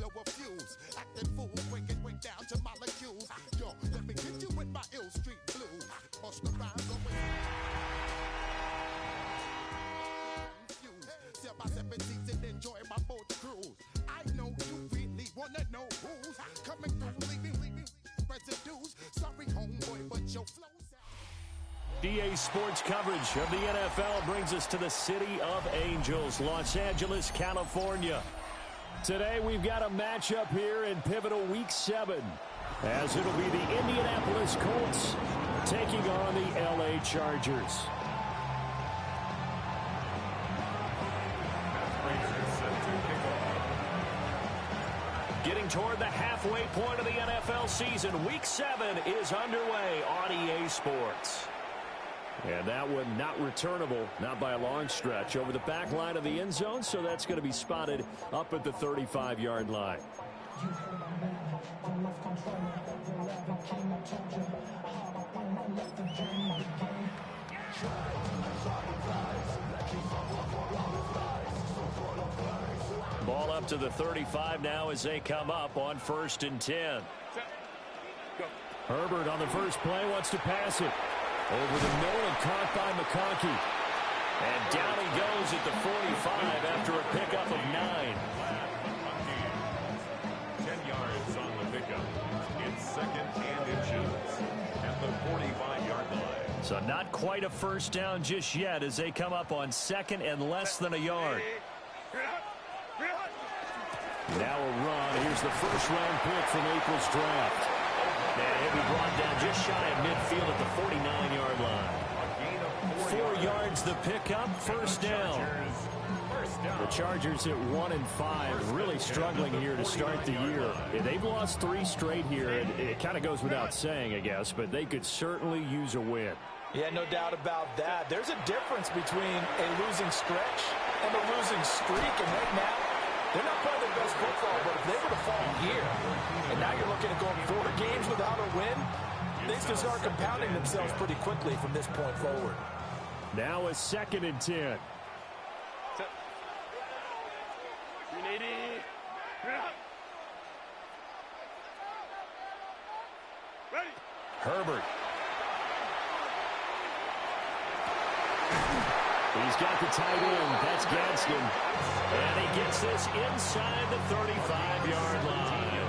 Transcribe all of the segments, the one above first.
blow a fuse. Acting fool, break it way down to molecules. Yo, let me hit you with my ill street blues. Bust the rhymes away. Sell my 7 seats and enjoy my boat cruise. I know you really wanna know who's coming through, leaving residues. Sorry, homeboy, but your flow's out. EA Sports coverage of the NFL brings us to the City of Angels, Los Angeles, California. Today we've got a matchup here in pivotal Week 7, as it'll be the Indianapolis Colts taking on the LA Chargers. Getting toward the halfway point of the NFL season, Week 7 is underway on EA Sports. And that one not returnable, not by a long stretch, over the back line of the end zone, so that's going to be spotted up at the 35-yard line. Ball up to the 35 now as they come up on 1st and 10. Herbert on the first play wants to pass it. Over the middle and caught by McConkey. And down he goes at the 45 after a pickup of 9. 10 yards on the pickup. It's 2nd and inches at the 45-yard line. So not quite a first down just yet as they come up on 2nd and less than a yard. Now a run. Here's the first-round pick from April's draft. And he'll be brought down just shy of midfield at the 49-yard line. 4 yards the pickup, first down. The Chargers at 1-5, really struggling here to start the year. They've lost 3 straight here. It kind of goes without saying, I guess, but they could certainly use a win. Yeah, no doubt about that. There's a difference between a losing stretch and a losing streak, and right now, they're not playing their best football, but if they were to fall here, and now you're looking at going 4 games without a win, things can start compounding themselves pretty quickly from this point forward. Now a 2nd and 10. Herbert. He's got the tight end. That's Gadsden. And he gets this inside the 35-yard line.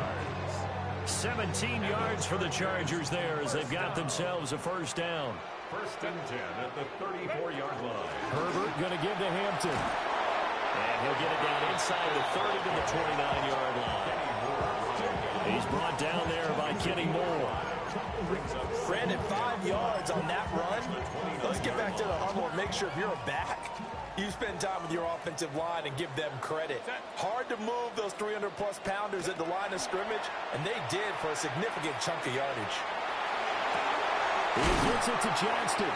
17 yards for the Chargers there as they've got themselves a first down. 1st and 10 at the 34-yard line. Herbert going to give to Hampton. And he'll get it down inside the 30 to the 29-yard line. He's brought down there by Kenny Moore. Brandon, 5 yards on that run. Let's get back to the huddle and make sure if you're a back, you spend time with your offensive line and give them credit. Hard to move those 300-plus pounders at the line of scrimmage, and they did for a significant chunk of yardage. He gets it to Johnston.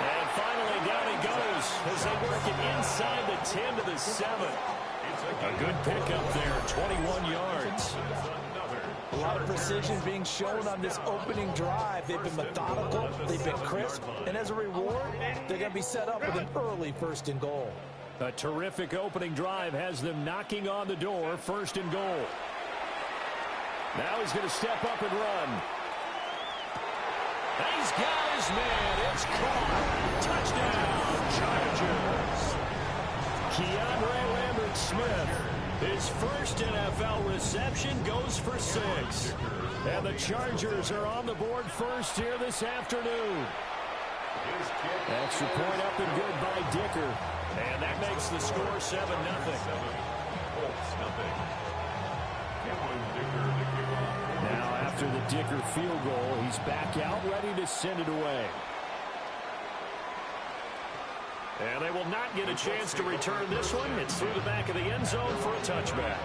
And finally down he goes as they work it inside the 10 to the 7. A good pickup there, 21 yards. A lot of precision being shown on this opening drive. They've been methodical, they've been crisp, and as a reward, they're going to be set up with an early 1st and goal. A terrific opening drive has them knocking on the door, 1st and goal. Now he's going to step up and run. He's got his man. It's caught. Touchdown, Chargers. Keandre Lambert-Smith. His first NFL reception goes for 6. And the Chargers are on the board first here this afternoon. Extra point up and good by Dicker. And that makes the score 7-0. Now after the Dicker field goal, he's back out ready to send it away. And they will not get a chance to return this one. It's through the back of the end zone for a touchback.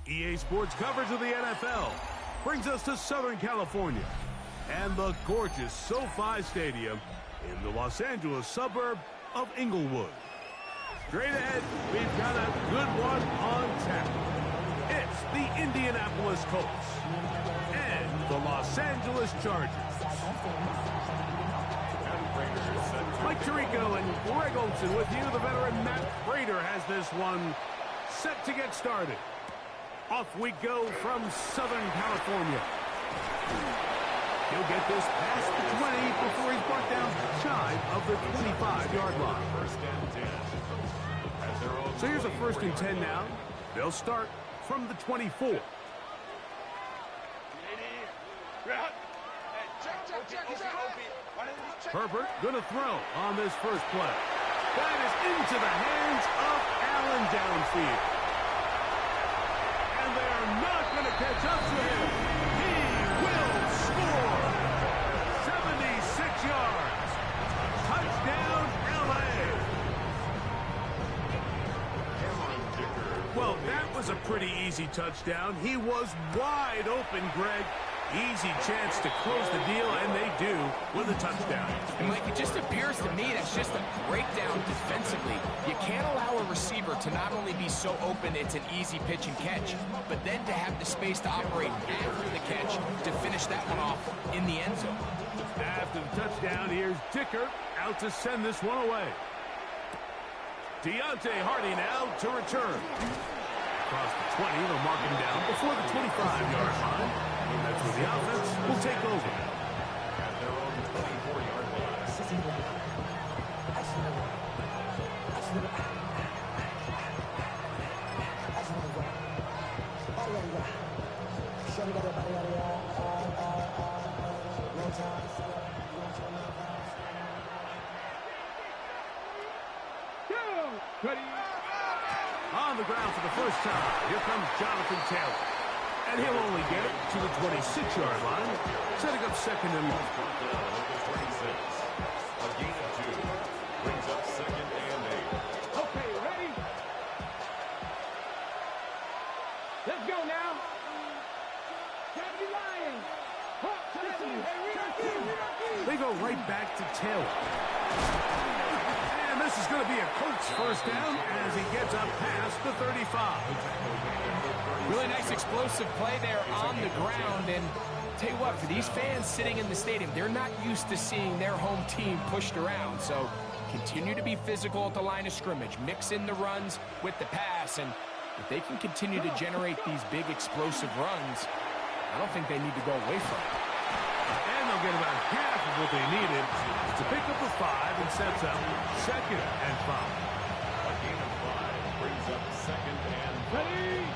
EA Sports coverage of the NFL brings us to Southern California and the gorgeous SoFi Stadium in the Los Angeles suburb of Inglewood. Straight ahead, we've got a good one on tap. It's the Indianapolis Colts and the Los Angeles Chargers. Mike Tirico and Greg Olson with you. The veteran Matt Prater has this one set to get started. Off we go from Southern California. He'll get this past the 20 before he's brought down shy of the 25-yard line. So here's a 1st and 10 now. They'll start from the 24. Herbert going to throw on this first play. That is into the hands of Allen downfield. And they are not going to catch up to him. He will score. 76 yards. Touchdown, L.A. Well, that was a pretty easy touchdown. He was wide open, Greg. Easy chance to close the deal, and they do with a touchdown. And, Mike, it just appears to me that's just a breakdown defensively. You can't allow a receiver to not only be so open it's an easy pitch and catch, but then to have the space to operate after the catch to finish that one off in the end zone. After the touchdown, here's Dicker out to send this one away. Deontay Hardy now to return. Across the 20, they'll mark him down before the 25-yard line. That's where the offense will take over. At their own 24-yard line. On the ground for the first time, here comes Jonathan Taylor. And he'll only get it to the 26-yard line, setting up 2nd and 1. A gain of 2 brings up 2nd and 8. Okay, ready? Let's go now. They go right back to Taylor. And this is going to be a Colts first down as he gets up past the 35. Really nice explosive play there on the ground. And tell you what, for these fans sitting in the stadium, they're not used to seeing their home team pushed around. So continue to be physical at the line of scrimmage. Mix in the runs with the pass. And if they can continue to generate these big explosive runs, I don't think they need to go away from it. And they'll get about half of what they needed to pick up a 5 and sets up 2nd and 5. A gain of 5 brings up 2nd and 5. Ready?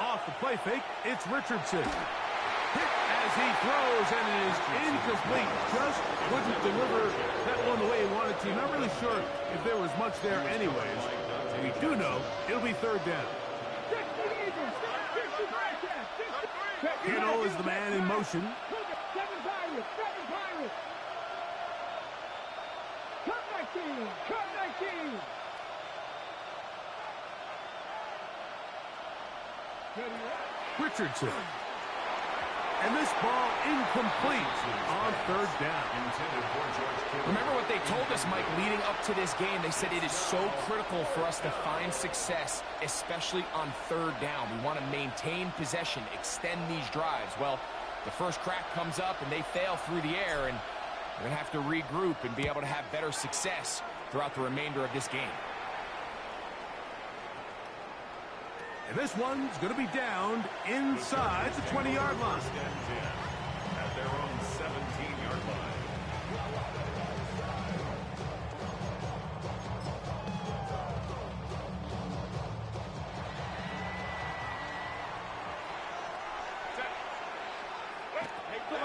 Off the play fake, it's Richardson. Hit as he throws, and it is incomplete. Just wouldn't deliver that one the way he wanted to. Not really sure if there was much there anyways. We do know it'll be 3rd down. Kittle is the man in motion. Seven Pirates. Cut 19. Richardson. And this ball incomplete on 3rd down. Remember what they told us, Mike, leading up to this game. They said it is so critical for us to find success, especially on 3rd down. We want to maintain possession, extend these drives. Well, the first crack comes up and they fail through the air, and we're going to have to regroup and be able to have better success throughout the remainder of this game. And this one's going to be downed inside the 20-yard line. At their own 17-yard line.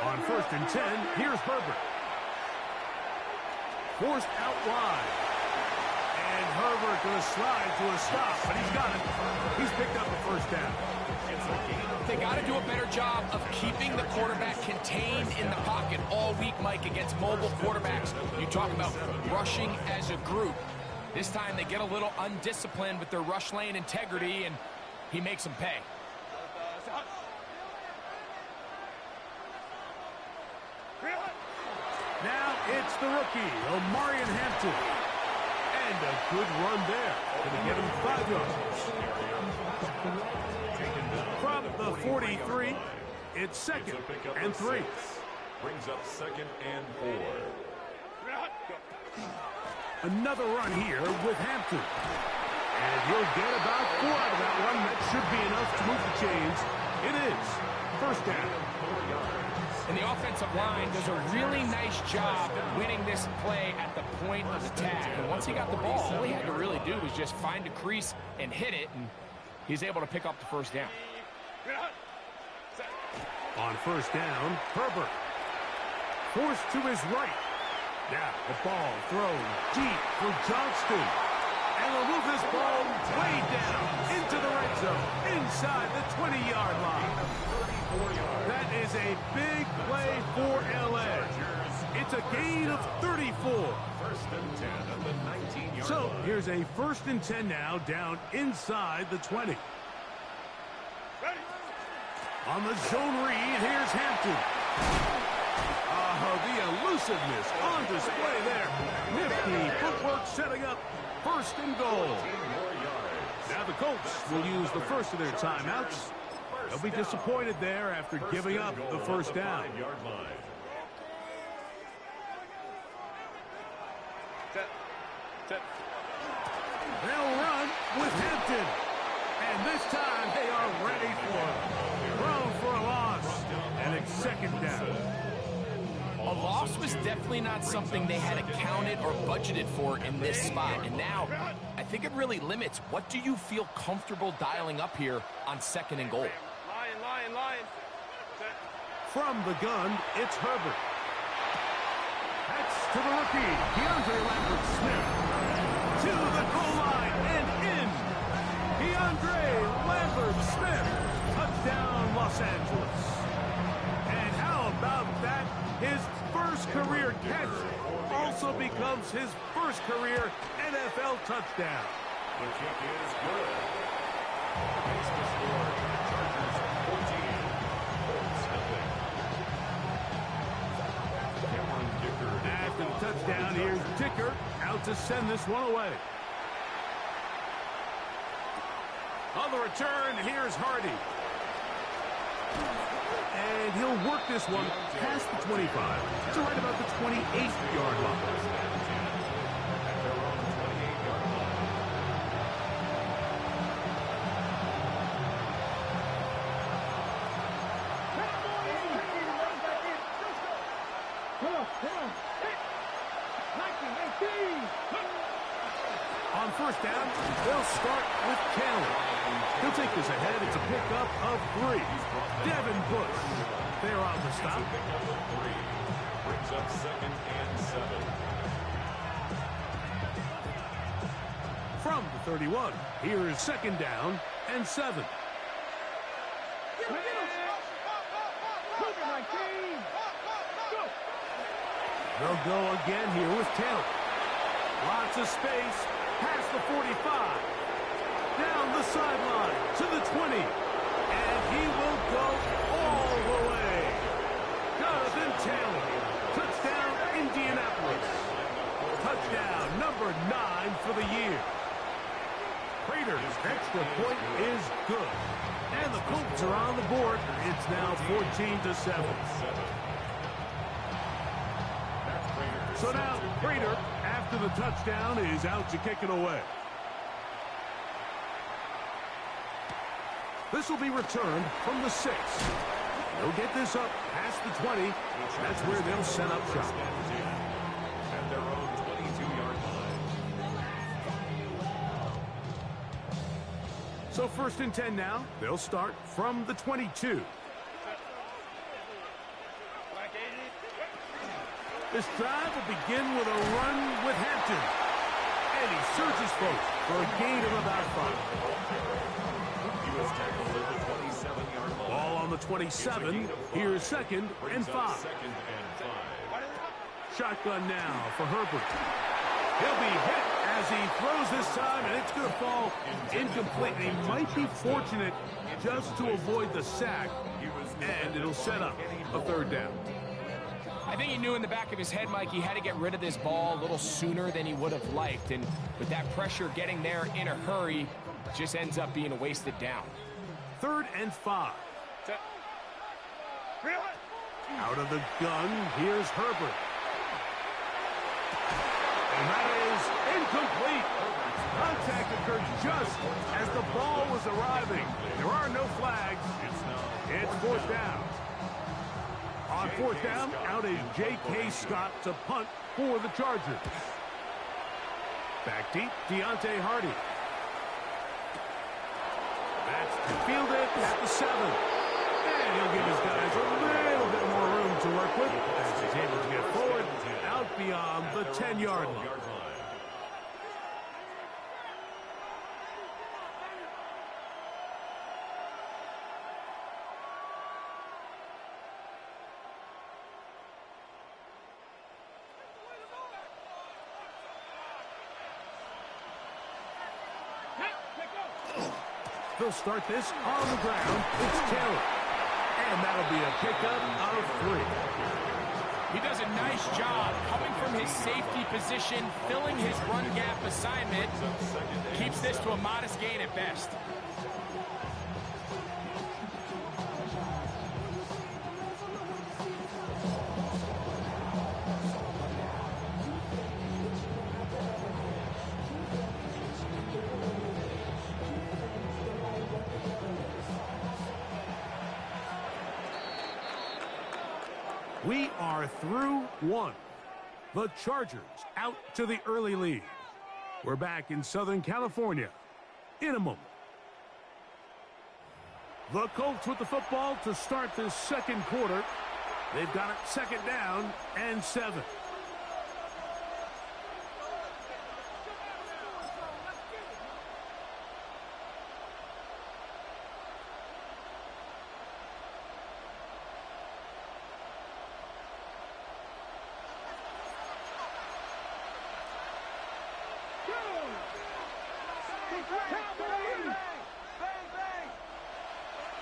On 1st and 10, here's Herbert. Forced out wide. And Herbert not going to slide to a stop, but he's got it. He's picked up a first down. They got to do a better job of keeping the quarterback contained in the pocket all week, Mike, against mobile quarterbacks. You talk about rushing as a group. This time they get a little undisciplined with their rush lane integrity, and he makes them pay. Now it's the rookie, Omarion Hampton. And a good run there. Going to get him 5 yards. From the 43, it's second and 3. Brings up second and 4. Another run here with Hampton. And he'll get about 4 out of that one. That should be enough to move the chains. It is. First down. And the offensive line does a really nice job winning this play at the point of attack. And once he got the ball, all he had to really do was just find a crease and hit it, and he's able to pick up the first down. On first down, Herbert. Forced to his right. Now the ball thrown deep for Johnston. And we'll move this ball way down into the red zone, inside the 20-yard line. That is a big play for L.A. It's a gain of 34. First and 10 at the 19-yard So line. here's a first and 10 now, down inside the 20. On the zone read, here's Hampton. Oh, the elusiveness on display there. Nifty footwork setting up first and goal. Now the Colts will use the first of their timeouts. They'll be disappointed there after giving up the first down. They'll run with Hampton. And this time they are ready for it. Thrown for a loss. And it's second down. A loss was definitely not something they had accounted or budgeted for in this spot. And now, I think it really limits. What do you feel comfortable dialing up here on second and goal? Lion. From the gun, it's Herbert. That's to the rookie, DeAndre Lambert-Smith. To the goal line and in. DeAndre Lambert-Smith. Touchdown, Los Angeles. And how about that? His first career catch also becomes his first career NFL touchdown. The kick is good. Makes the score. Chargers 14. Colts nothing. Cameron Dicker. After the touchdown, here's Dicker out to send this one away. On the return, here's Hardy. And he'll work this one past the 25 to right about the 28-yard line. On first down, they'll start with Cannon. He'll take this ahead. It's a pickup of 3. Devin Bush. They're on the stop. Pickup of 3. Brings up second and 7. From the 31, here is second down and 7. They'll go again here with Taylor. Lots of space past the 45. Down the sideline to the 20. And he will go all the way. Jonathan Taylor. Touchdown, Indianapolis. Touchdown number 9 for the year. Raiders' extra point is good. And the Colts are on the board. It's now 14-7. So now, Prater, after the touchdown, is out to kick it away. This will be returned from the 6. They'll get this up past the 20. That's where they'll set up shop. At their own 22-yard line. So first and 10 now. They'll start from the 22. This drive will begin with a run with Hampton. And he surges Chargers folks for a gain of about 5. He was tackled at the 27-yard line. Ball on the 27. Here's 2nd and 5. Second and 5. Shotgun now for Herbert. He'll be hit as he throws this time, and it's going to fall incomplete. And he might be fortunate just to avoid the sack, and it'll set up a 3rd down. I think he knew in the back of his head, Mike, he had to get rid of this ball a little sooner than he would have liked. And with that pressure getting there in a hurry, just ends up being a wasted down. 3rd and 5. Out of the gun, here's Herbert. And that is incomplete. Contact occurred just as the ball was arriving. There are no flags. It's 4th down. On 4th down, out is J.K. Scott to punt for the Chargers. Back deep, Deontay Hardy. That's fielded at the 7. And he'll give his guys a little bit more room to work with as he's able to get forward out beyond the 10-yard line. They'll start this on the ground. It's Taylor. And that'll be a pickup of 3. He does a nice job coming from his safety position, filling his run gap assignment. Keeps this to a modest gain at best. We are through 1. The Chargers out to the early lead. We're back in Southern California in a moment. The Colts with the football to start this 2nd quarter. They've got it 2nd down and 7.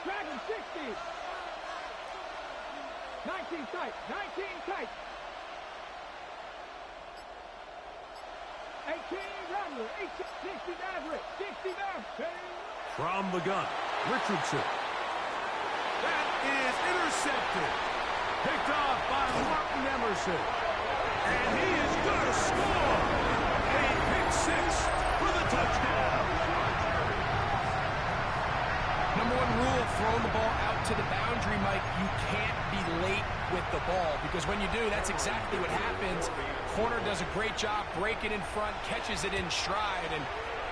Dragon 60. 19 tight. 19 tight. 18 Rattler. 60 Maverick. 60 Maverick. From the gun, Richardson. That is intercepted. Picked off by Martin Emerson. And he is going to score. A pick 6 for the touchdown. Number 1 rule of throwing the ball out to the boundary, Mike, you can't be late with the ball, because when you do, that's exactly what happens. Corner does a great job breaking in front, catches it in stride, and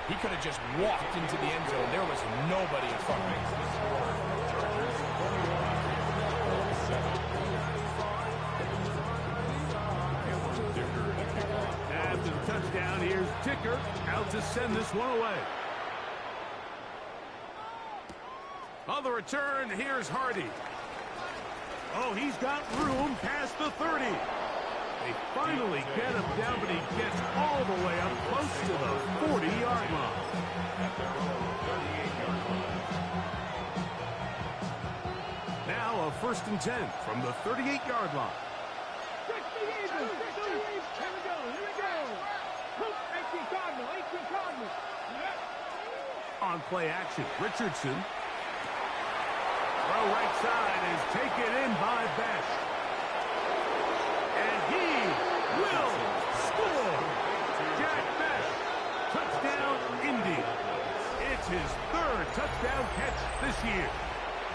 he could have just walked into the end zone. There was nobody in front of him. After the touchdown, here's Ticker out to send this one away. On the return, here's Hardy. Oh, he's got room past the 30. They finally get him down, but he gets all the way up close to the 40-yard line. Now a 1st and 10 from the 38-yard line. 60 Eagles. 60 Eagles. Here we go. Here we go. Hook. 18 Cardinal. 18 Cardinal. On play action, Richardson. Throw right side is taken in by Besh. And he will score. Jack Besh. Touchdown, Indy. It's his 3rd touchdown catch this year.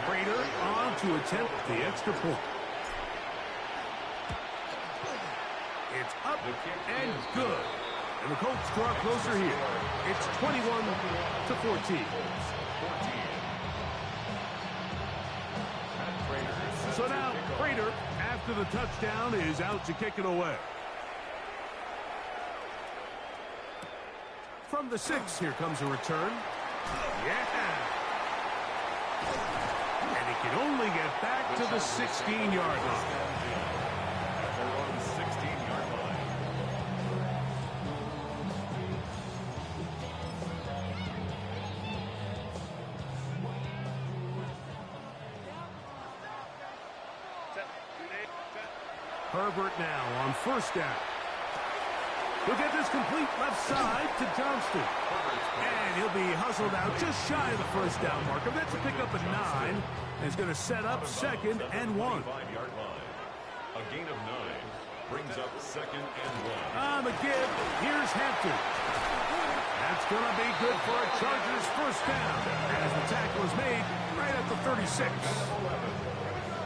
Prater on to attempt the extra point. It's up and good. And the Colts draw closer here. It's 21-14. So now Prater, after the touchdown, is out to kick it away. From the 6, here comes a return. Yeah. And he can only get back to the 16-yard line. They're on the 16-yard line. Herbert now on first down. He'll get this complete left side to Johnston. And he'll be hustled out just shy of the first down marker. That's a pickup at 9. And it's going to set up 2nd and 1. 5-yard line. A gain of 9 brings up 2nd and 1. On the give, here's Hampton. That's going to be good for a Chargers first down as the tackle is made right at the 36.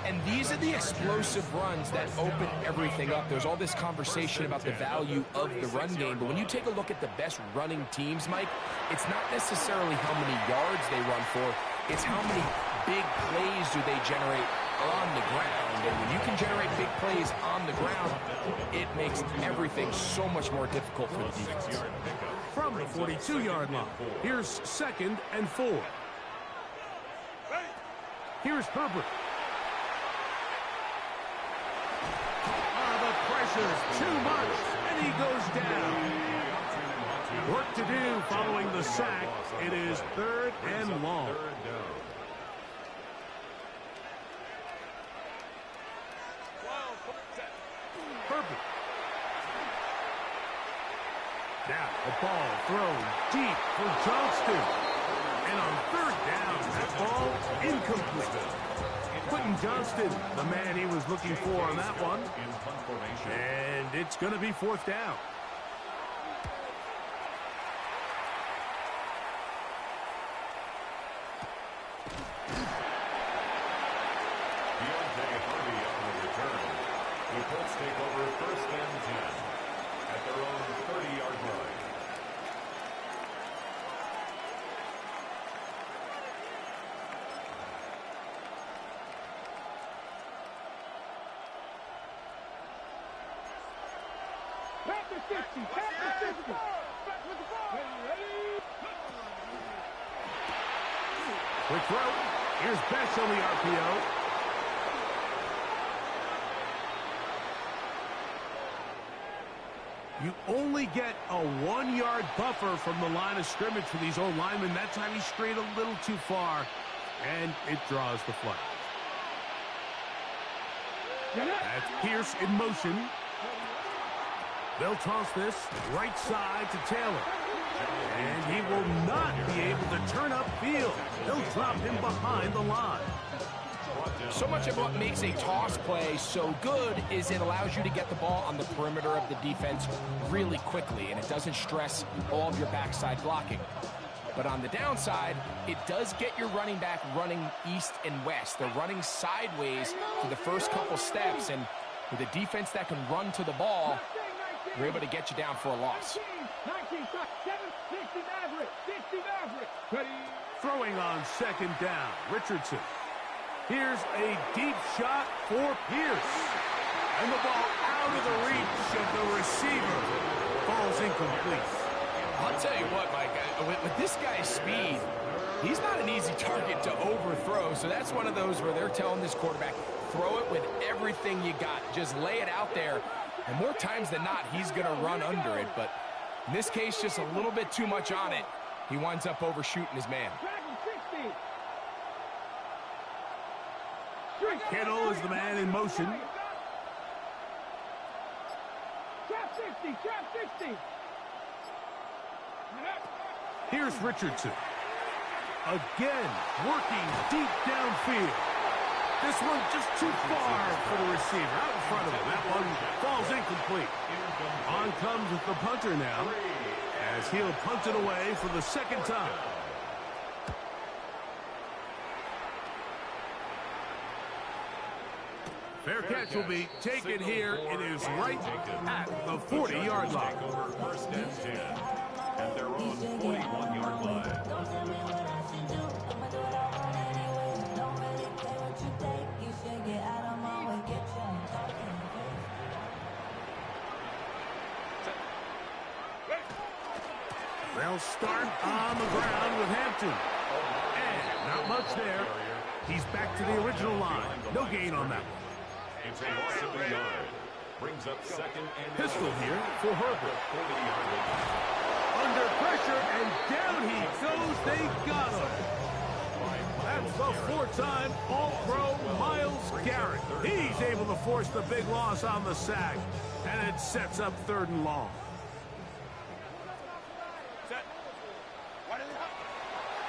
And these are the explosive runs that open everything up. There's all this conversation about the value of the run game, but when you take a look at the best running teams, Mike, it's not necessarily how many yards they run for, it's how many big plays do they generate on the ground. And when you can generate big plays on the ground, it makes everything so much more difficult for the defense. From the 42-yard line, here's 2nd and 4. Here's Herbert. Pressure's too much, and he goes down. Work to do following the sack. It is 3rd and long. Herbert. Now the ball thrown deep for Johnston. And on 3rd down, that ball incomplete. Quentin Johnston, the man he was looking for on that one. And it's going to be 4th down. The Colts take over 1st and 10 at their own 30-yard line. Quick throw. Here's Best on the RPO. You only get a 1-yard buffer from the line of scrimmage for these old linemen. That time he strayed a little too far, and it draws the flag. That's Pierce in motion. They'll toss this right side to Taylor. And he will not be able to turn upfield. They'll drop him behind the line. So much of what makes a toss play so good is it allows you to get the ball on the perimeter of the defense really quickly, and it doesn't stress all of your backside blocking. But on the downside, it does get your running back running east and west. They're running sideways for the first couple steps, and with a defense that can run to the ball, they're able to get you down for a loss. 19, 7, 60 Maverick, 60 Maverick. Ready. Throwing on 2nd down, Richardson. Here's a deep shot for Pierce. And the ball out of the reach of the receiver. Ball's incomplete. I'll tell you what, Mike, with this guy's speed, he's not an easy target to overthrow. So that's one of those where they're telling this quarterback, throw it with everything you got. Just lay it out there. And more times than not, he's going to run under it. But in this case, just a little bit too much on it. He winds up overshooting his man. Kittle is the man in motion. Trap 60. Here's Richardson. Again, working deep downfield. This one just too far for the receiver. Out in front of him. That one falls incomplete. On comes the punter now, as he'll punt it away for the 2nd time. Fair catch will be taken here. It is right at the 40-yard line. Over 1st and 10 at their own 41-yard line. They'll start on the ground with Hampton. And not much there. He's back to the original line. No gain on that one. It's a loss of a yard. Brings up second and Pistol here for Herbert. 40-yard line. Under pressure, and down he goes. They got him. That's the four-time All-Pro Myles Garrett. He's able to force the big loss on the sack, and it sets up 3rd and long.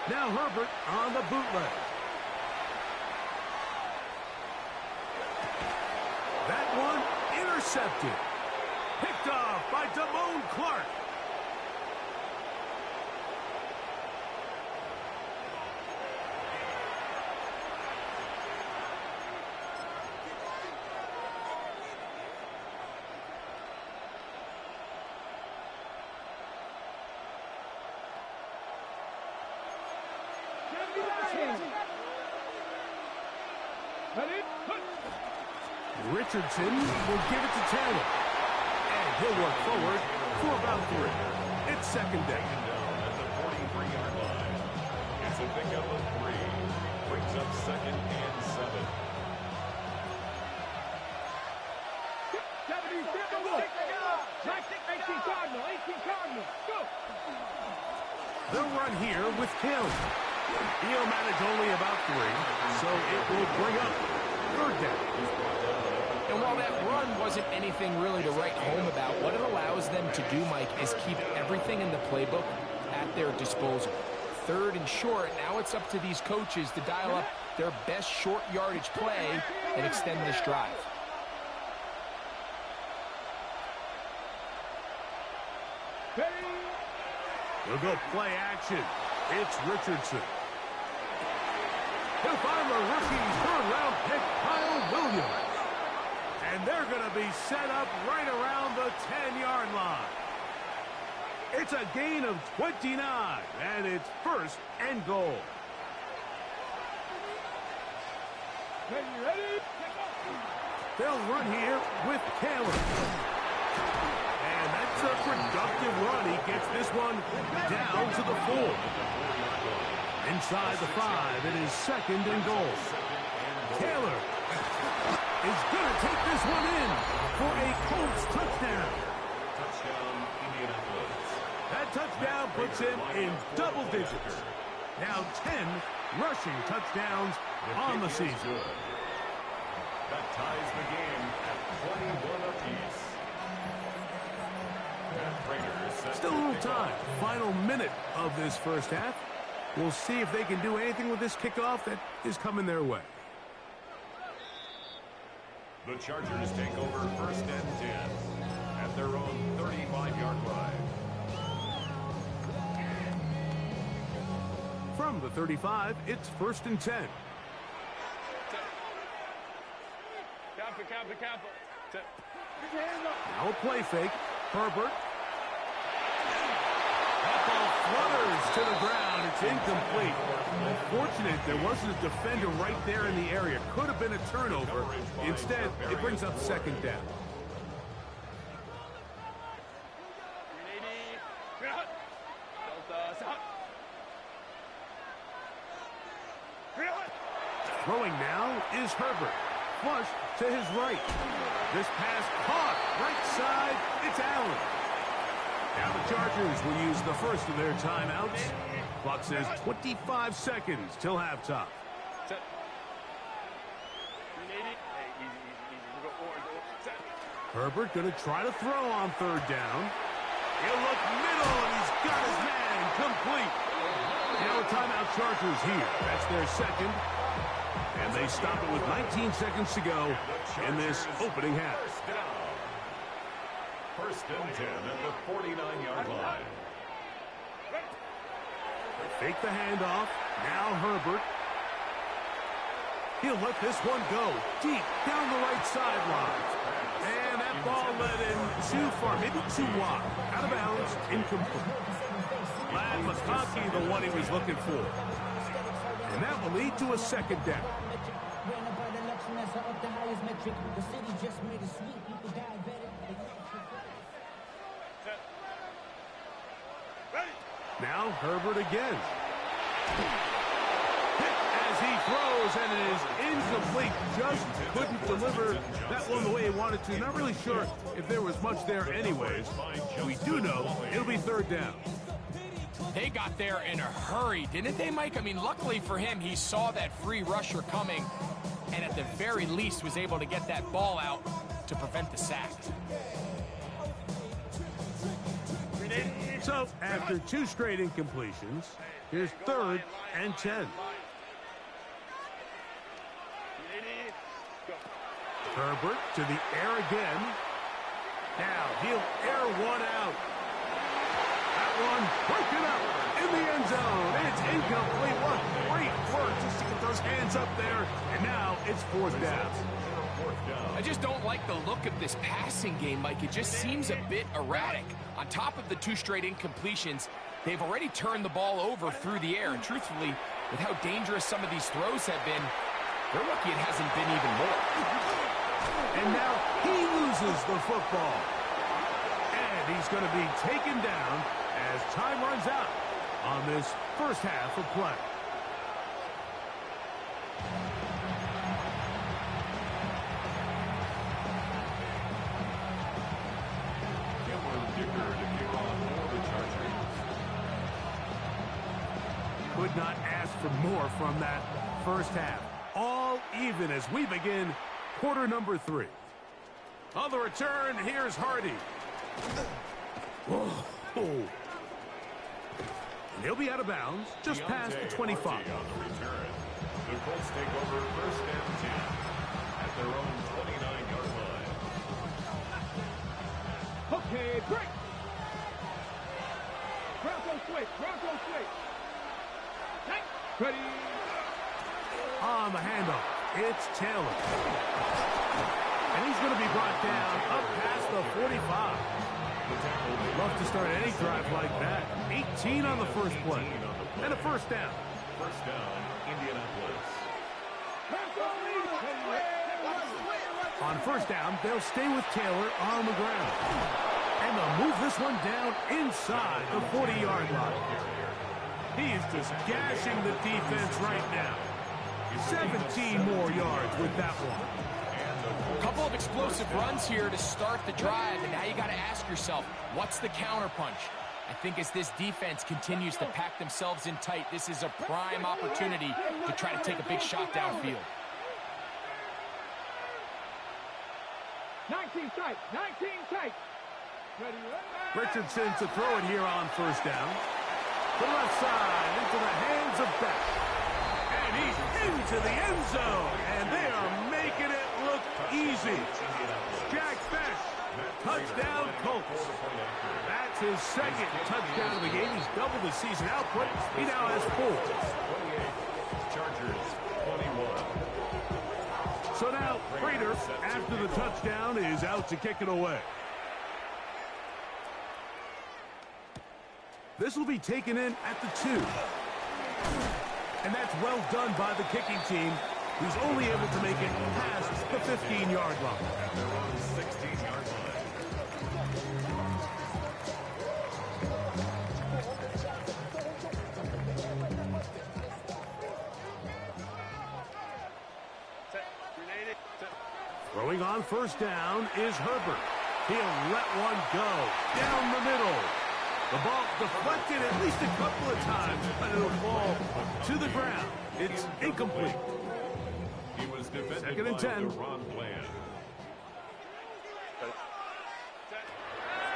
Now Herbert on the bootleg. That one intercepted. Picked off by Damone Clark. Richardson will give it to Taylor. And he'll work forward for about 3. It's 2nd down. At the 43-yard line. It's a pickup of 3. Brings up 2nd and 7. They'll run here with Hill. He'll manage only about 3, so it will bring up 3rd down. And while that run wasn't anything really to write home about, what it allows them to do, Mike, is keep everything in the playbook at their disposal. 3rd and short, now it's up to these coaches to dial up their best short yardage play and extend this drive. We'll go play action. It's Richardson. He'll find the rookie 3rd-round pick, Kyle Williams. And they're going to be set up right around the 10-yard line. It's a gain of 29, and it's 1st and goal. They'll run here with Taylor. And that's a productive run. He gets this one down to the 4. Inside the 5, it is 2nd and goal. Taylor is going to take this one in for a Colts touchdown. Touchdown, Indianapolis. That touchdown puts him in double digits. Now 10 rushing touchdowns on the season. That ties the game at 21 apiece. Still a little time. Final minute of this first half. We'll see if they can do anything with this kickoff that is coming their way. The Chargers take over 1st and 10 at their own 35-yard line. From the 35, it's 1st and 10. Now a play fake. Herbert. That ball flutters to the ground. It's incomplete. Unfortunate there wasn't a defender right there in the area. Could have been a turnover. Instead, it brings up 2nd down. Throwing now is Herbert. Flush to his right. This pass caught. Right side, it's Allen. Now the Chargers will use the first of their timeouts. Clock says 25 seconds till halftime. Herbert going to try to throw on 3rd down. He'll look middle, and he's got his man complete. Now a timeout Chargers here. That's their 2nd. And they stop it with 19 seconds to go in this opening half. 1st and 10 at the 49-yard line. Fake the handoff. Now Herbert. He'll let this one go deep down the right sideline. And that ball led him too far, maybe too wide. Out of bounds, incomplete. Lad McConkey, the one he was looking for. And that will lead to a 2nd down. Now Herbert again. Hit as he throws, and it is incomplete. Just couldn't deliver that one the way he wanted to. Not really sure if there was much there anyways. We do know it'll be third down. They got there in a hurry, didn't they, Mike? I mean, luckily for him, he saw that free rusher coming, and at the very least was able to get that ball out to prevent the sack. So, after 2 straight incompletions, here's 3rd and 10. Herbert to the air again. Now, he'll air one out. That one broken up in the end zone. It's incomplete. What great work just to get those hands up there. And now it's 4th down. I just don't like the look of this passing game, Mike. It just seems a bit erratic. On top of the 2 straight incompletions, they've already turned the ball over through the air. And truthfully, with how dangerous some of these throws have been, they're lucky it hasn't been even more. And now he loses the football. And he's going to be taken down as time runs out on this first half of play. Could not ask for more from that first half. All even as we begin quarter number 3. On the return, here's Hardy. Whoa. And he'll be out of bounds just past the 25. On the return. The Colts take over 1st and 10 at their own 29-yard line. Okay, break. Bronco switch. Bronco switch. Ready. On the handoff, it's Taylor. And he's going to be brought down up past the 45. Love to start any drive like that. 18 on the first play. And a 1st down. 1st down, Indianapolis. On 1st down, they'll stay with Taylor on the ground. And they'll move this one down inside the 40-yard line. He is just gashing the defense right now. 17 more yards with that one. A couple of explosive runs here to start the drive, and now you got to ask yourself, what's the counterpunch? I think as this defense continues to pack themselves in tight, this is a prime opportunity to try to take a big shot downfield. 19 tight. 19 tight. Ready. Richardson to throw it here on 1st down. To the left side, into the hands of Beck. And he's into the end zone. And they are making it look easy. Jack Beck, touchdown Colts. That's his 2nd touchdown of the game. He's doubled his season output. He now has 4. 28, Chargers, 21. So now, Prater, after the touchdown, is out to kick it away. This will be taken in at the 2. And that's well done by the kicking team, who's only able to make it past the 15-yard line. At their own 16-yard line. Throwing on 1st down is Herbert. He'll let one go down the middle. The ball deflected at least a couple of times, but it'll fall to the ground. It's incomplete. He was defended 2nd and 10. by Ron Bland.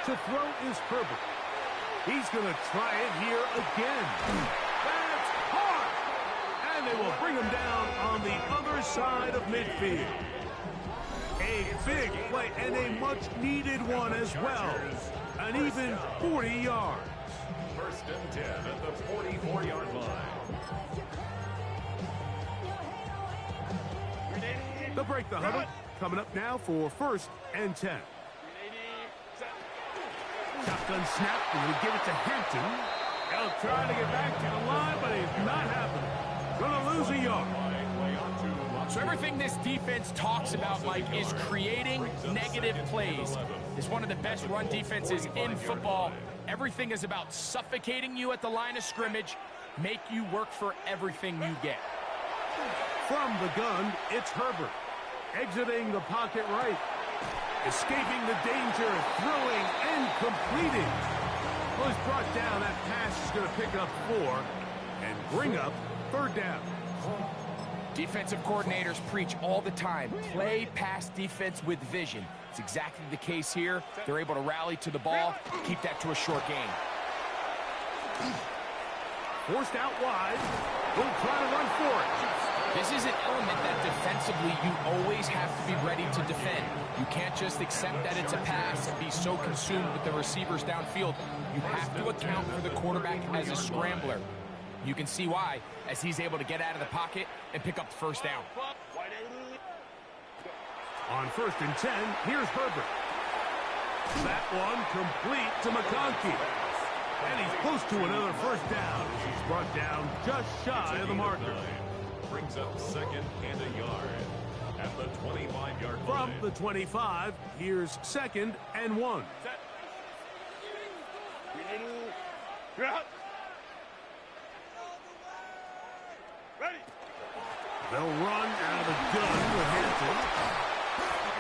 To throw is Herbert. He's going to try it here again. That's hard! And they will bring him down on the other side of midfield. A big play and a much-needed one as well. An even 40 yards. 1st and 10 at the 44-yard line. They'll break the huddle. Coming up now for 1st and 10. Shotgun snap, and we give it to Hampton. They'll try to get back to the line, but it's not happening. Gonna lose a yard. So everything this defense talks about, Mike, is creating negative plays. It's one of the best run defenses in football, Everything is about suffocating you at the line of scrimmage, make you work for everything you get. From the gun, it's Herbert. Exiting the pocket right. Escaping the danger, throwing and completing. Was brought down. That pass is going to pick up 4 and bring up 3rd down. Defensive coordinators preach all the time, play pass defense with vision. It's exactly the case here. They're able to rally to the ball, keep that to a short game. Forced out wide. Will try to run for it. This is an element that defensively you always have to be ready to defend. You can't just accept that it's a pass and be so consumed with the receivers downfield. You have to account for the quarterback as a scrambler. You can see why, as he's able to get out of the pocket and pick up the 1st down. On 1st and 10, here's Herbert. That one complete to McConkey. And he's close to another 1st down as he's brought down just shy of the marker. Brings up 2nd and a yard at the 25-yard line. From the 25, here's 2nd and 1. They'll run out of the gun with Hampton.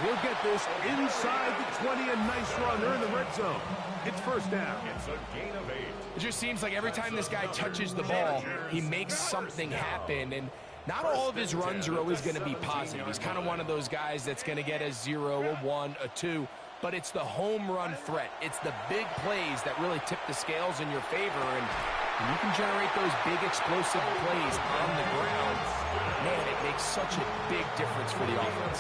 We'll get this inside the 20, a nice run. They're in the red zone. It's 1st down. It's a gain of 8. It just seems like every time this guy touches the ball, he makes something happen. And not all of his runs are always going to be positive. He's kind of one of those guys that's going to get a 0, a 1, a 2. But it's the home run threat. It's the big plays that really tip the scales in your favor. And when you can generate those big explosive plays on the ground, man, it makes such a big difference for the offense.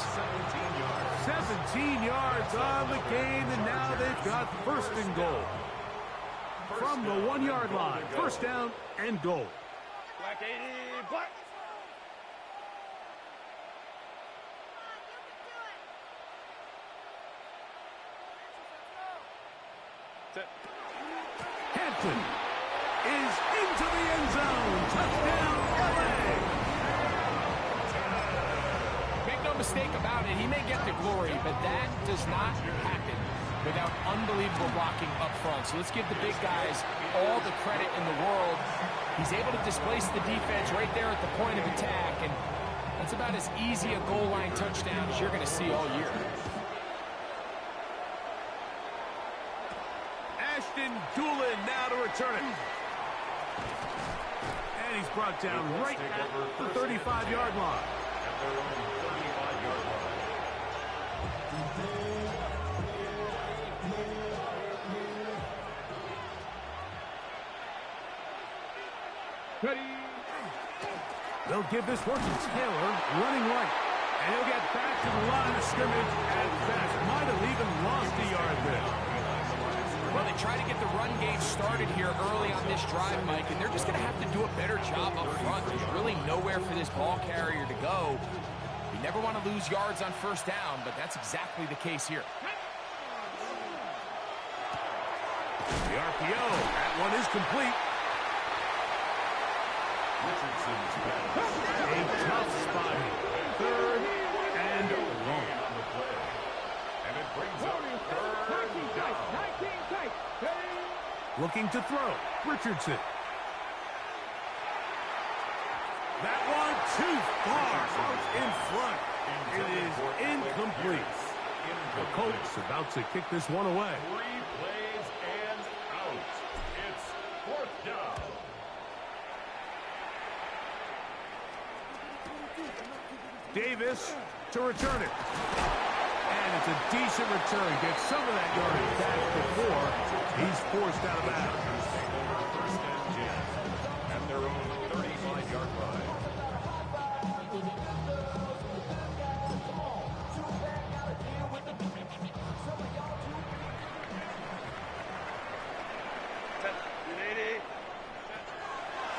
17 yards on the gain, and now they've got 1st and goal. From the 1-yard line, 1st down and goal. Black 80, black. Hampton is into the end zone. Touchdown, LA. Make no mistake about it, he may get the glory, but that does not happen without unbelievable blocking up front. So let's give the big guys all the credit in the world. He's able to displace the defense right there at the point of attack, and that's about as easy a goal line touchdown as you're going to see all year. Ashton Doolin now to return it. And he's brought down right at the 35-yard line. At their own 35-yard line. Ready. They'll give this one to Taylor, running right. And he'll get back to the line of scrimmage and best. Might have even lost a yard there. Well, they try to get the run game started here early on this drive, Mike, and they're just going to have to do a better job up front. There's really nowhere for this ball carrier to go. You never want to lose yards on 1st down, but that's exactly the case here. The RPO, that one is complete. Richardson's back. A tough spot. 3rd and long. And it brings up 3rd down. Looking to throw. Richardson. That one too far out in front. It is incomplete. The Colts about to kick this one away. 3 plays and out. It's 4th down. Davis to return it. And it's a decent return. Gets some of that yardage back before he's forced out of bounds. First and 10 at their own 35-yard line.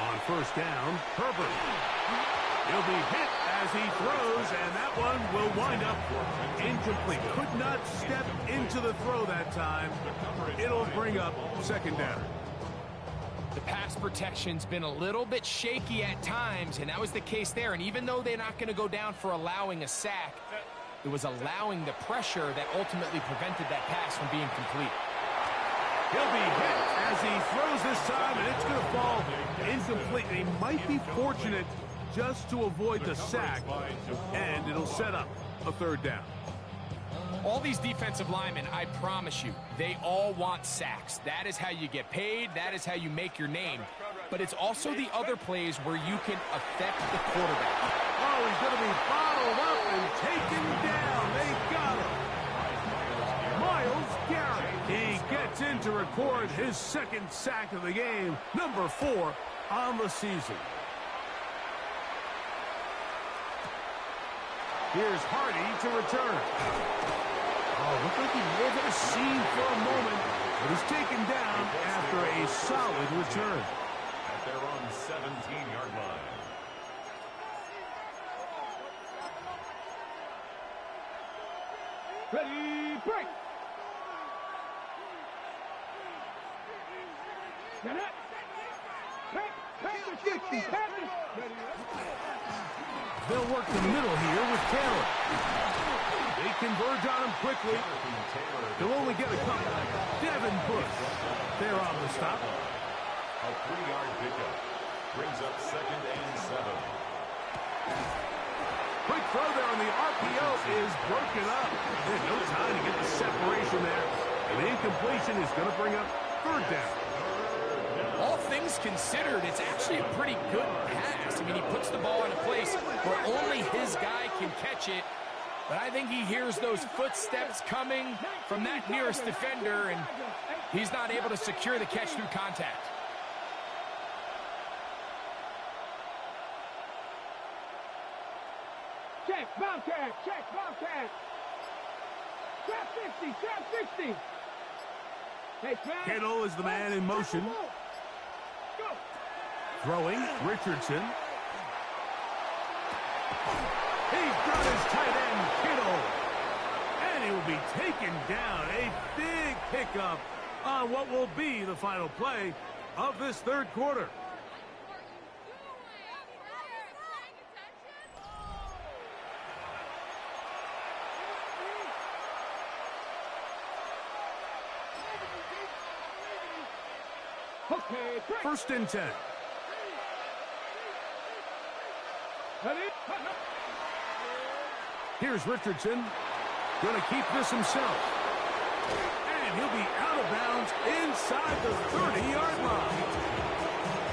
On 1st down, Herbert. He'll be hit as he throws, and that one will wind up incomplete. Could not step into the throw that time. It'll bring up 2nd down. The pass protection's been a little bit shaky at times, and that was the case there. And even though they're not going to go down for allowing a sack, it was allowing the pressure that ultimately prevented that pass from being complete. He'll be hit as he throws this time, and it's going to fall incomplete. He might be fortunate just to avoid the sack, and it'll set up a third down. All these defensive linemen, I promise you, they all want sacks. That is how you get paid. That is how you make your name. But it's also the other plays where you can affect the quarterback. Oh, he's going to be bottled up and taken down. They got him. Myles Garrett. He gets in to record his second sack of the game, number 4 on the season. Here's Hardy to return. Oh, looked like he may have hit a seam for a moment, but is taken down after a solid return. At their own 17-yard line. Ready, break. Get it. Take the 60. Pass it. They'll work the middle here with Taylor. They converge on him quickly. They'll only get a couple. Devin Bush. They're on the stop. A 3-yard pickup. Brings up 2nd and 7. Quick throw there on the RPO is broken up. There's no time to get the separation there. And the incompletion is going to bring up third down. All things considered, it's actually a pretty good pass. I mean, he puts the ball in a place where only his guy can catch it. But I think he hears those footsteps coming from that nearest defender, and he's not able to secure the catch through contact. Check, Bobcat. Check, Bobcat. Trap 60. Trap 60. Hey, Trap. Kittle is the man in motion. Go. Throwing, Richardson. He's got his tight end, Kittle. And he will be taken down. A big pickup on what will be the final play of this third quarter. Okay, break. 1st and 10. Ready? Here's Richardson. Going to keep this himself. And he'll be out of bounds inside the 30-yard line.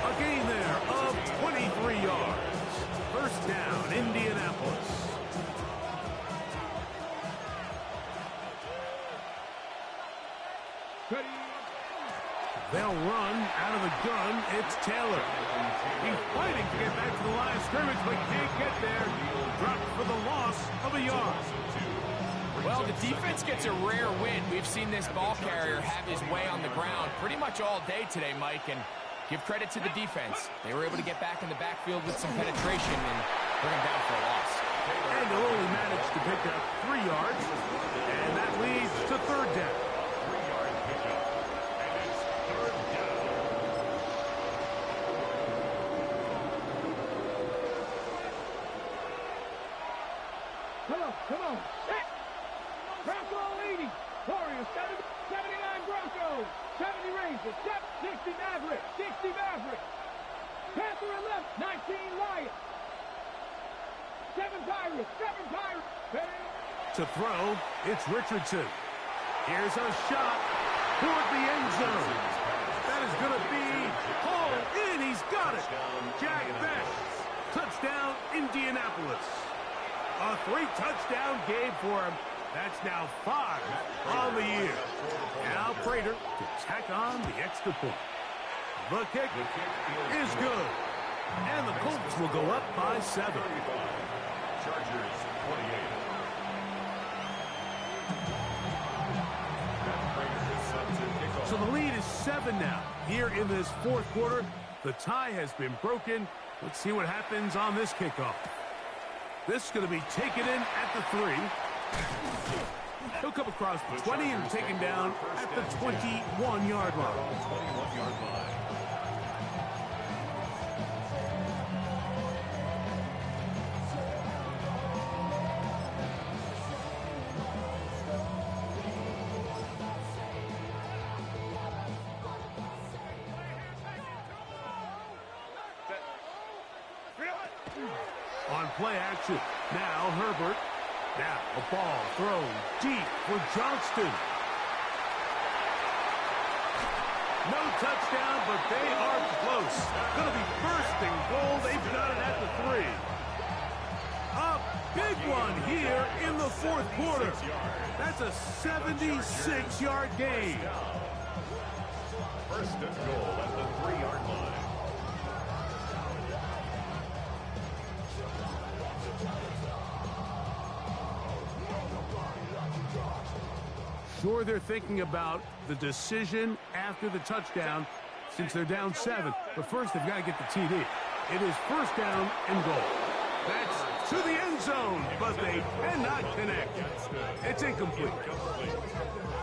A gain there of 23 yards. 1st down, Indianapolis. Ready? They'll run out of the gun. It's Taylor. He's fighting to get back to the line of scrimmage, but can't get there. Dropped for the loss of a yard. Well, the defense gets a rare win. We've seen this ball carrier have his way on the ground pretty much all day today, Mike, and give credit to the defense. They were able to get back in the backfield with some penetration and bring him down for a loss. And they'll only manage to pick up 3 yards, and that leads to third down. 3-yard pickup. And it's 3rd down. Come on. Set. Bronco 80. Warriors 79 Broncos. 70 Rangers. 60 Mavericks. 60 Mavericks. Panther 11. 19 Lions. 7 Pirates. 7 Pirates. Ready? To throw, it's Richardson. Here's a shot toward the end zone. That is going to be hauled in. He's got it. Jack Bech. Touchdown, Indianapolis. A 3-touchdown game for him. That's now 5 on the year. Now Prater to tack on the extra point. The kick is good. And the Colts will go up by 7. Chargers 28. So the lead is 7 now. Here in this fourth quarter, the tie has been broken. Let's see what happens on this kickoff. This is going to be taken in at the 3. He'll come across the 20 and taken down at the 21-yard line. 21-yard line. On play action, now Herbert. Now a ball thrown deep for Johnston. No touchdown, but they are close. Going to be first and goal. They've got it at the 3. A big one here in the fourth quarter. That's a 76-yard gain. First and goal at the 3-yard line. Sure, they're thinking about the decision after the touchdown since they're down 7. But first, they've got to get the TD. It is first down and goal. That's to the end zone, but they cannot connect. It's incomplete.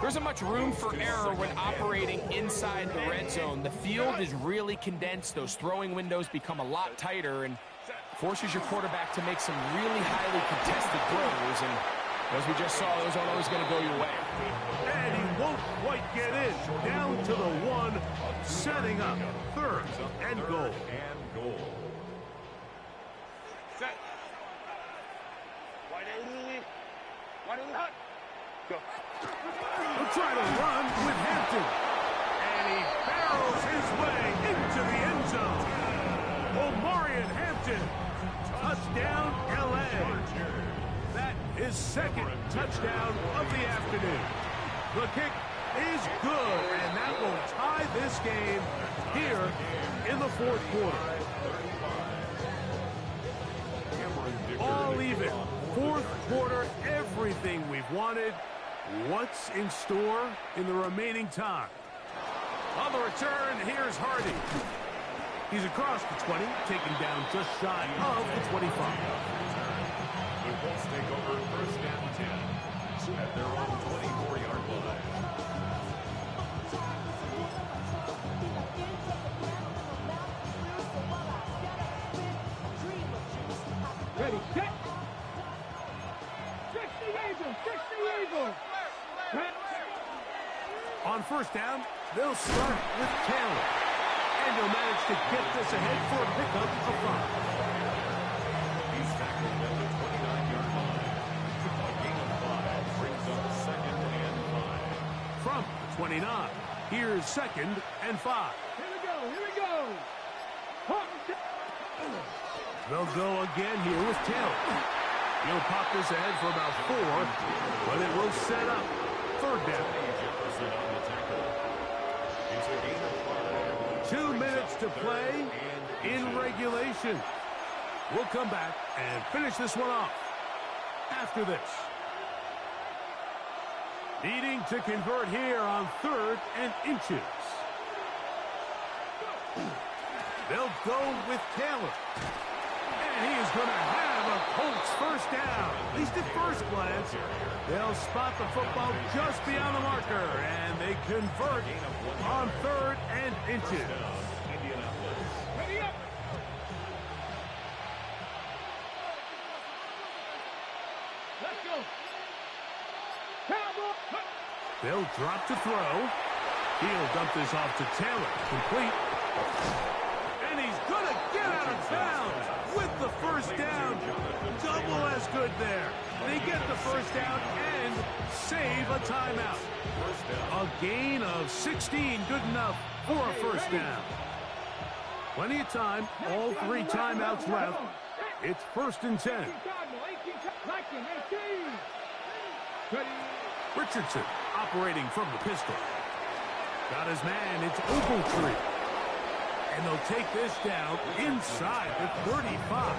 There isn't much room for error when operating inside the red zone. The field is really condensed. Those throwing windows become a lot tighter and forces your quarterback to make some really highly contested throws. And as we just saw, those aren't always going to go your way. And he won't quite get in. Down to the 1, setting up third and goal. Set. 180. 180 hot. Go. He'll try to run with Hampton. And he barrels his way into the end zone. Omarion Hampton. Touchdown, L.A. That is second touchdown of the afternoon. The kick is good, and that will tie this game here in the fourth quarter. All even. Fourth quarter, everything we've wanted. What's in store in the remaining time? On the return, here's Hardy. He's across the 20, taken down just shy of the 25. The Colts take over first and 10 at their own 24-yard line. Ready, set. 60 Eagles, 60 Eagles. On first down, they'll start with Taylor. And he'll manage to get this ahead for a pickup of 5. He's tackled at the 29-yard line. A gain of 5 brings up second and 5. From the 29, here's second and 5. Here we go, here we go. They'll go again here with Taylor. He'll pop this ahead for about 4, but it will set up third down. Jefferson on the tackle. It's a gain of 5. 2 minutes to play in regulation. We'll come back and finish this one off after this. Needing to convert here on third and inches. They'll go with Taylor. And he is going to have a Colts first down. At least at first glance. They'll spot the football just beyond the marker. And they convert on third and inches. Ready up. Let's go. Cowboy. They'll drop to throw. He'll dump this off to Taylor. Complete. And he's going to get out of bounds with the first down. Double as good there. They get the first down and save a timeout. A gain of 16, good enough for a first down. Plenty of time, all 3 timeouts left. It's first and 10. Richardson operating from the pistol. Got his man, it's Ogletree. And they'll take this down inside the 35.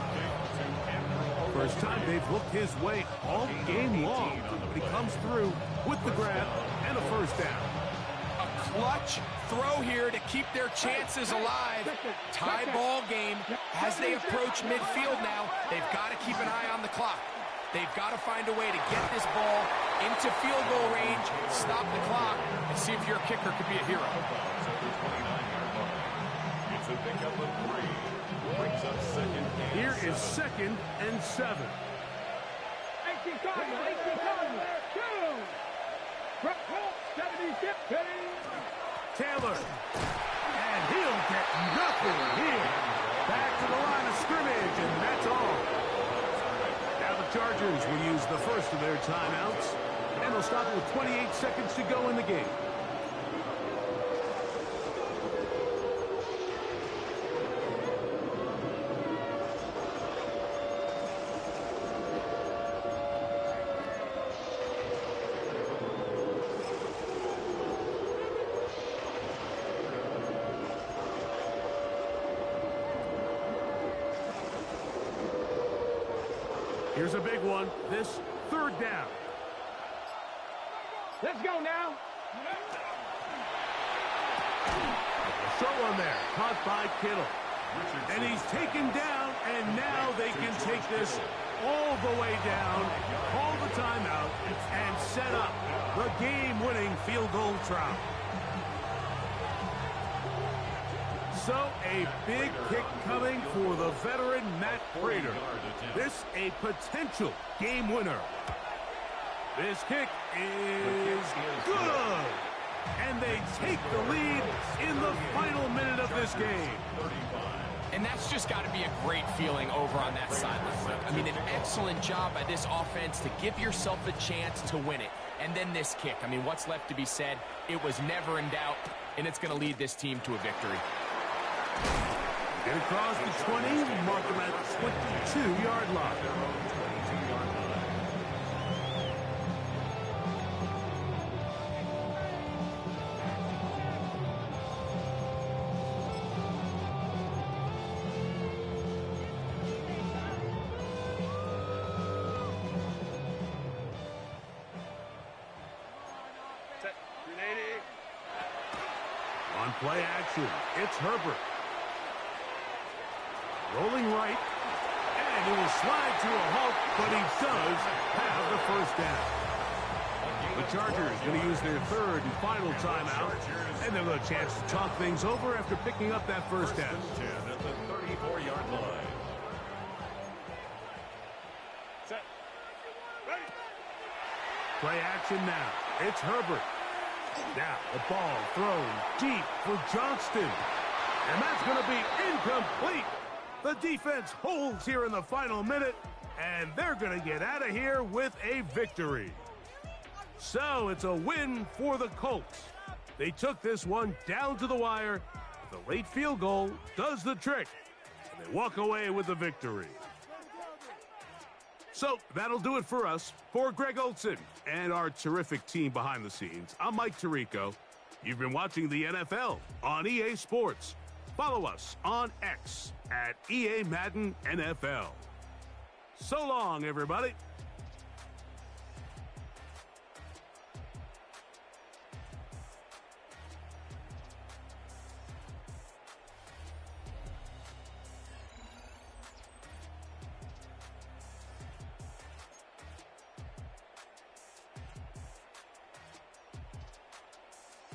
First time they've looked his way all game long. But he comes through with the grab and a first down. A clutch throw here to keep their chances alive. Tie ball game. As they approach midfield now, they've got to keep an eye on the clock. They've got to find a way to get this ball into field goal range, stop the clock, and see if your kicker could be a hero. It's a pickup of 3. Brings up second and Here 7. is second and 7. 18 Cardinal, 18 Cardinal. 76. Taylor. And he'll get nothing here. Back to the line of scrimmage, and that's Chargers will use the first of their timeouts, and they'll stop with 28 seconds to go in the game. Here's a big one. This third down. Let's go now. Short one there. Caught by Kittle. And he's taken down, and now they can take this all the way down, call the timeout, and set up the game-winning field goal try. So, a big kick coming for the veteran Matt Prater. This a potential game winner. This kick is good. And they take the lead in the final minute of this game. And that's just got to be a great feeling over on that sideline. I mean, an excellent job by this offense to give yourself a chance to win it. And then this kick. I mean, what's left to be said? It was never in doubt, and it's going to lead this team to a victory. Get across the 20, mark him at 22-yard line. On play action, it's Herbert. Rolling right, and he will slide to a halt, but he does have the first down. The Chargers going to use their third and final timeout, and they'll have a chance to talk things over after picking up that first down. 10 at the 34-yard line. Set. Ready. Play action now. It's Herbert. Now the ball thrown deep for Johnston, and that's going to be incomplete. The defense holds here in the final minute, and they're going to get out of here with a victory. So it's a win for the Colts. They took this one down to the wire. The late field goal does the trick, and they walk away with the victory. So that'll do it for us. For Greg Olson and our terrific team behind the scenes, I'm Mike Tirico. You've been watching the NFL on EA Sports. Follow us on X at EA Madden NFL. So long, everybody.